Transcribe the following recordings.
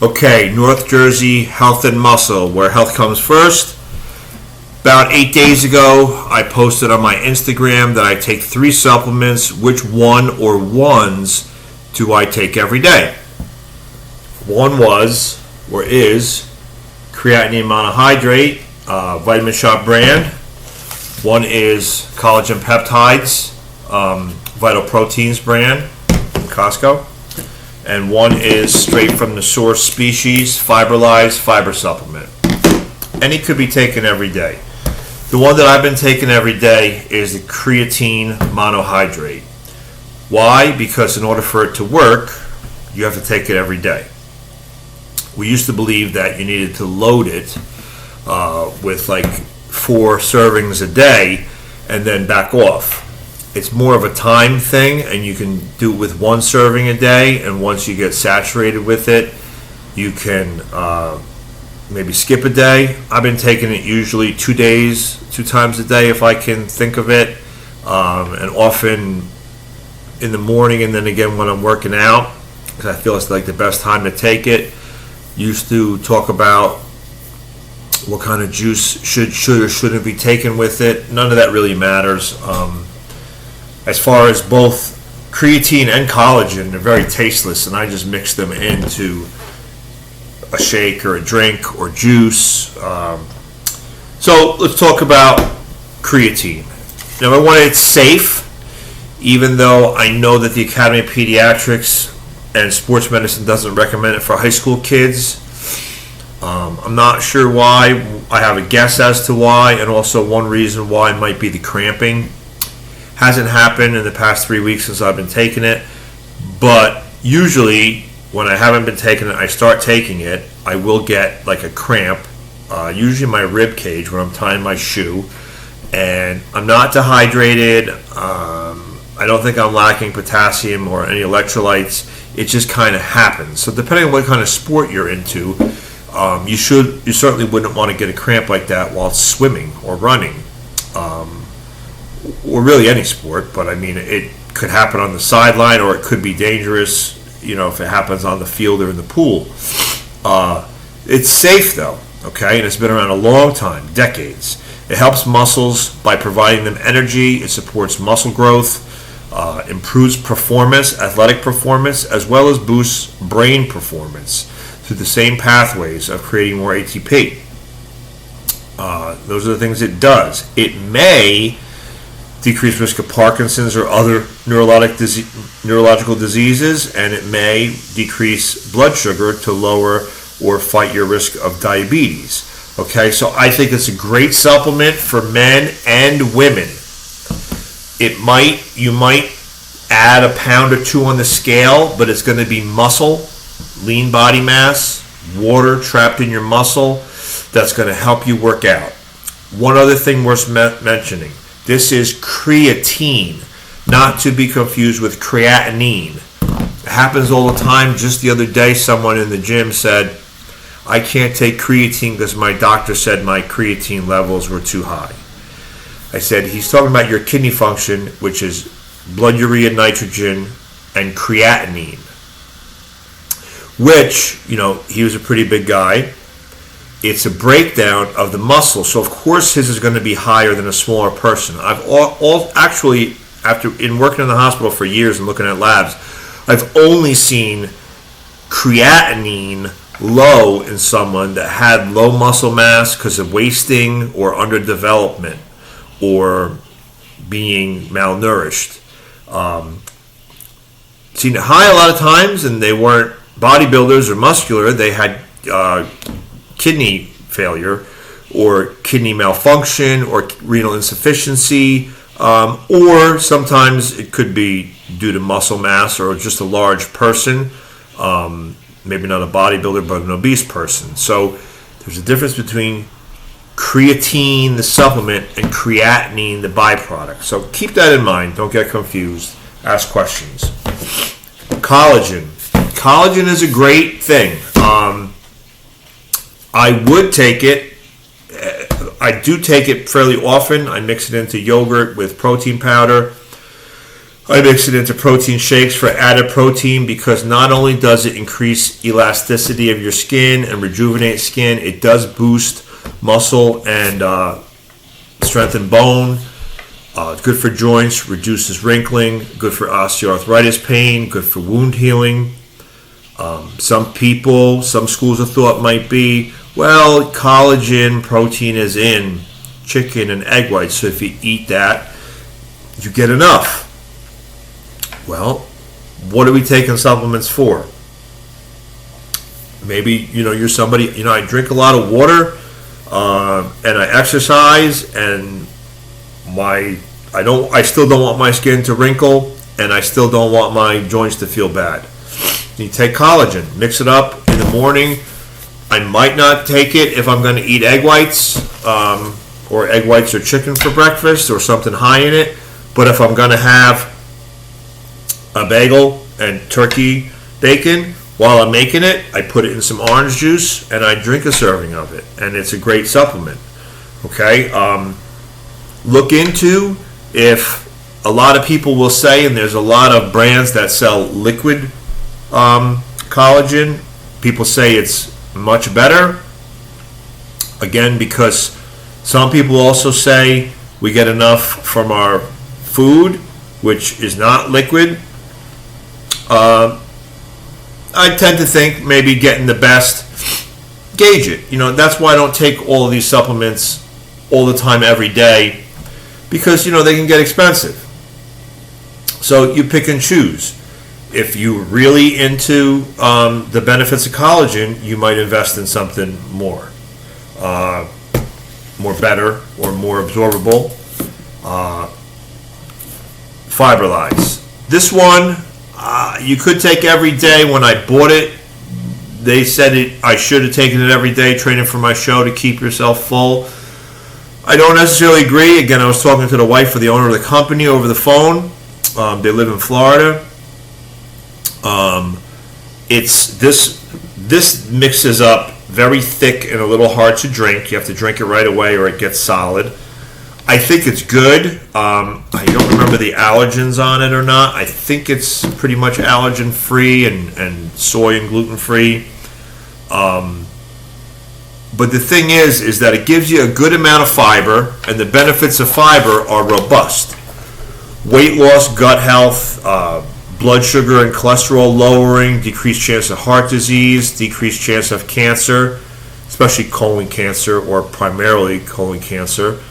Okay, North Jersey Health and Muscle, where health comes first. About 8 days ago, I posted on my Instagram that I take 3 supplements. Which one or ones do I take every day? One was, or is, creatinine monohydrate, Vitamin Shop brand. One is collagen peptides, Vital Proteins brand from Costco. And one is straight from the source species, Fiberlyze fiber supplement. Any could be taken every day. The one that I've been taking every day is the creatine monohydrate. Why? Because in order for it to work, you have to take it every day. We used to believe that you needed to load it with like 4 servings a day and then back off. It's more of a time thing, and you can do it with 1 serving a day, and once you get saturated with it, you can maybe skip a day. I've been taking it usually 2 times a day if I can think of it, and often in the morning and then again when I'm working out, because I feel it's like the best time to take it. Used to talk about what kind of juice should or shouldn't be taken with it. None of that really matters. As far as both creatine and collagen, they're very tasteless, and I just mix them into a shake or a drink or juice. So let's talk about creatine. Number one, it's safe, even though I know that the Academy of Pediatrics and Sports Medicine doesn't recommend it for high school kids. I'm not sure why. I have a guess as to why, and also one reason why might be the cramping. Hasn't happened in the past 3 weeks since I've been taking it, but usually when I haven't been taking it, I start taking it, I will get like a cramp, usually my rib cage when I'm tying my shoe, and I'm not dehydrated. I don't think I'm lacking potassium or any electrolytes. It just kind of happens. So depending on what kind of sport you're into, you certainly wouldn't want to get a cramp like that while swimming or running. Or really any sport, but I mean, it could happen on the sideline, or it could be dangerous, if it happens on the field or in the pool. It's safe though, okay, and it's been around a long time, decades. It helps muscles by providing them energy. It supports muscle growth, improves performance, athletic performance, as well as boosts brain performance through the same pathways of creating more ATP. Those are the things it does. It may decrease risk of Parkinson's or other neurological diseases, and it may decrease blood sugar to lower or fight your risk of diabetes. Okay, so I think it's a great supplement for men and women. You might add a pound or 2 on the scale, but it's going to be muscle, lean body mass, water trapped in your muscle that's going to help you work out. One other thing worth mentioning. This is creatine, not to be confused with creatinine. It happens all the time. Just the other day, someone in the gym said, I can't take creatine because my doctor said my creatine levels were too high. I said, he's talking about your kidney function, which is blood urea nitrogen and creatinine, which, he was a pretty big guy. It's a breakdown of the muscle, so of course his is going to be higher than a smaller person. I've actually, after working in the hospital for years and looking at labs, I've only seen creatinine low in someone that had low muscle mass because of wasting or underdevelopment or being malnourished. Seen it high a lot of times, and they weren't bodybuilders or muscular. They had kidney failure or kidney malfunction or renal insufficiency, or sometimes it could be due to muscle mass or just a large person, maybe not a bodybuilder but an obese person. So there's a difference between creatine, the supplement, and creatinine, the byproduct. So keep that in mind. Don't get confused. Ask questions. Collagen. Collagen is a great thing. I would take it. I do take it fairly often. I mix it into yogurt with protein powder. I mix it into protein shakes for added protein because not only does it increase elasticity of your skin and rejuvenate skin, it does boost muscle and strengthen bone. Good for joints, reduces wrinkling, good for osteoarthritis pain, good for wound healing. Some schools of thought might be, well, collagen protein is in chicken and egg whites, so if you eat that, you get enough. Well, what are we taking supplements for? Maybe, you're somebody, I drink a lot of water, and I exercise, and I still don't want my skin to wrinkle, and I still don't want my joints to feel bad. You take collagen, mix it up in the morning. I might not take it if I'm going to eat egg whites, or egg whites or chicken for breakfast, or something high in it. But if I'm going to have a bagel and turkey bacon while I'm making it, I put it in some orange juice and I drink a serving of it, and it's a great supplement. Okay, look into if a lot of people will say, and there's a lot of brands that sell liquid collagen. People say it's much better. Again, because some people also say we get enough from our food, which is not liquid. I tend to think maybe getting the best, gauge it. That's why I don't take all of these supplements all the time every day, because they can get expensive. So you pick and choose. If you're really into the benefits of collagen, you might invest in something more better or more absorbable. Fiberlize. This one you could take every day. When I bought it, they said I should have taken it every day, training for my show to keep yourself full. I don't necessarily agree. Again, I was talking to the wife of the owner of the company over the phone. They live in Florida. It's this mixes up very thick and a little hard to drink. You have to drink it right away or it gets solid. I think it's good. I don't remember the allergens on it or not. I think it's pretty much allergen free and soy and gluten free. But the thing is that it gives you a good amount of fiber, and the benefits of fiber are robust. Weight loss, gut health, blood sugar and cholesterol lowering, decreased chance of heart disease, decreased chance of cancer, especially colon cancer or primarily colon cancer.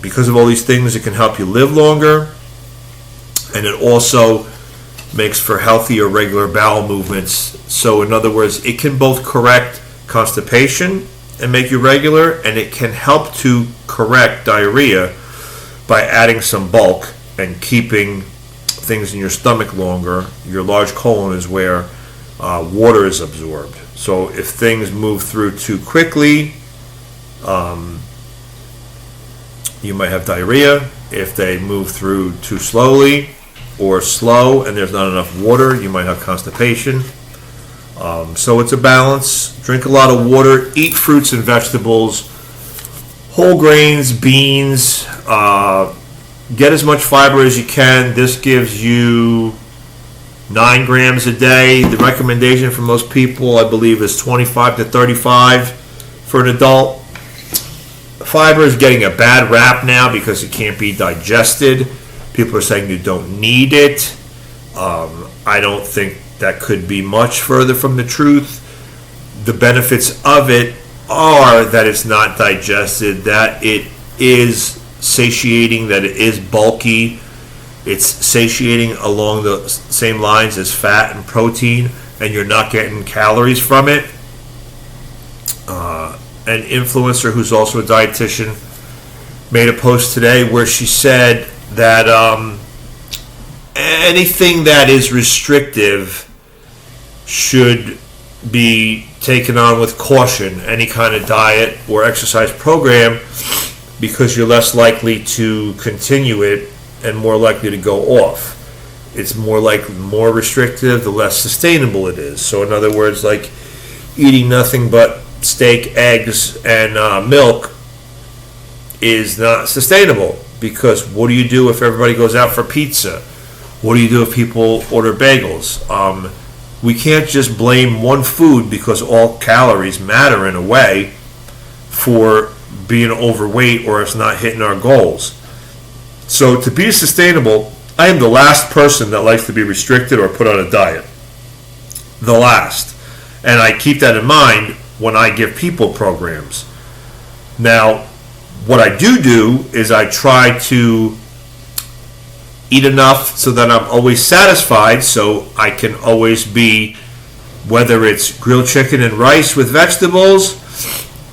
Because of all these things, it can help you live longer, and it also makes for healthier regular bowel movements. So in other words, it can both correct constipation and make you regular, and it can help to correct diarrhea by adding some bulk and keeping things in your stomach longer. Your large colon is where water is absorbed. So if things move through too quickly, you might have diarrhea. If they move through too slowly or slow and there's not enough water, you might have constipation. So it's a balance. Drink a lot of water. Eat fruits and vegetables, whole grains, beans. Get as much fiber as you can. This gives you 9 grams a day. The recommendation for most people, I believe, is 25 to 35 for an adult. Fiber is getting a bad rap now because it can't be digested. People are saying you don't need it. I don't think that could be much further from the truth. The benefits of it are that it's not digested, that it is satiating, that it is bulky. It's satiating along the same lines as fat and protein, and you're not getting calories from it. An influencer who's also a dietitian made a post today where she said that anything that is restrictive should be taken on with caution, any kind of diet or exercise program, because you're less likely to continue it and more likely to go off. It's more restrictive, the less sustainable it is. So in other words, like eating nothing but steak, eggs, and milk is not sustainable because what do you do if everybody goes out for pizza? What do you do if people order bagels? We can't just blame one food because all calories matter in a way for being overweight or us not hitting our goals. So to be sustainable, I am the last person that likes to be restricted or put on a diet. The last. And I keep that in mind when I give people programs. Now, what I do is I try to eat enough so that I'm always satisfied, so I can always be, whether it's grilled chicken and rice with vegetables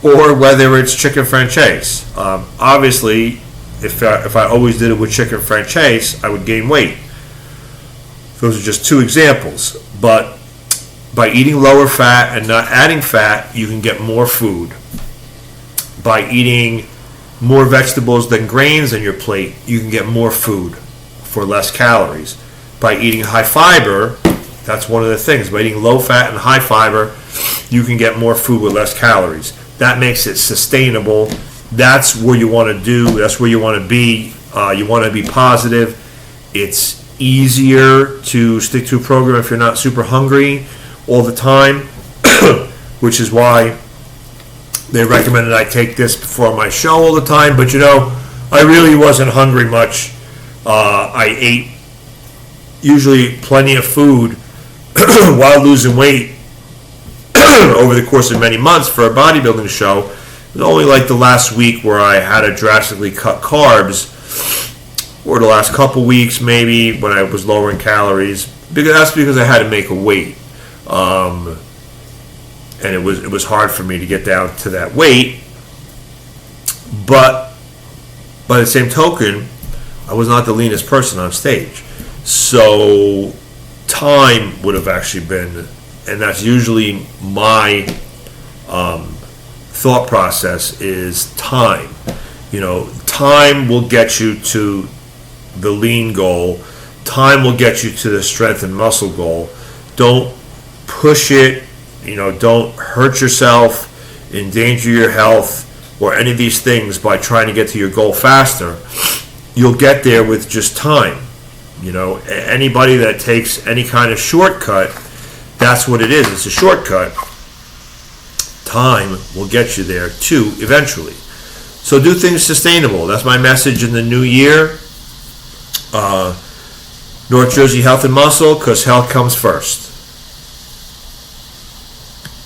or whether it's chicken franchise. Obviously, if I always did it with chicken franchise, I would gain weight. Those are just two examples. But by eating lower fat and not adding fat, you can get more food. By eating more vegetables than grains on your plate, you can get more food for less calories. By eating high fiber, that's one of the things. By eating low fat and high fiber, you can get more food with less calories. That makes it sustainable. That's where you want to do. That's where you want to be. You want to be positive. It's easier to stick to a program if you're not super hungry all the time, which is why they recommended I take this before my show all the time. But I really wasn't hungry much. I ate usually plenty of food while losing weight over the course of many months for a bodybuilding show. It was only like the last week where I had to drastically cut carbs, or the last couple weeks maybe when I was lowering calories. That's because I had to make a weight, and it was hard for me to get down to that weight. But by the same token, I was not the leanest person on stage, so time would have actually been, and that's usually my thought process is time. Time will get you to the lean goal. Time will get you to the strength and muscle goal. Don't push it. Don't hurt yourself, endanger your health, or any of these things by trying to get to your goal faster. You'll get there with just time. Anybody that takes any kind of shortcut, that's what it is. It's a shortcut. Time will get you there too eventually. So do things sustainable. That's my message in the new year. North Jersey Health and Muscle, because health comes first.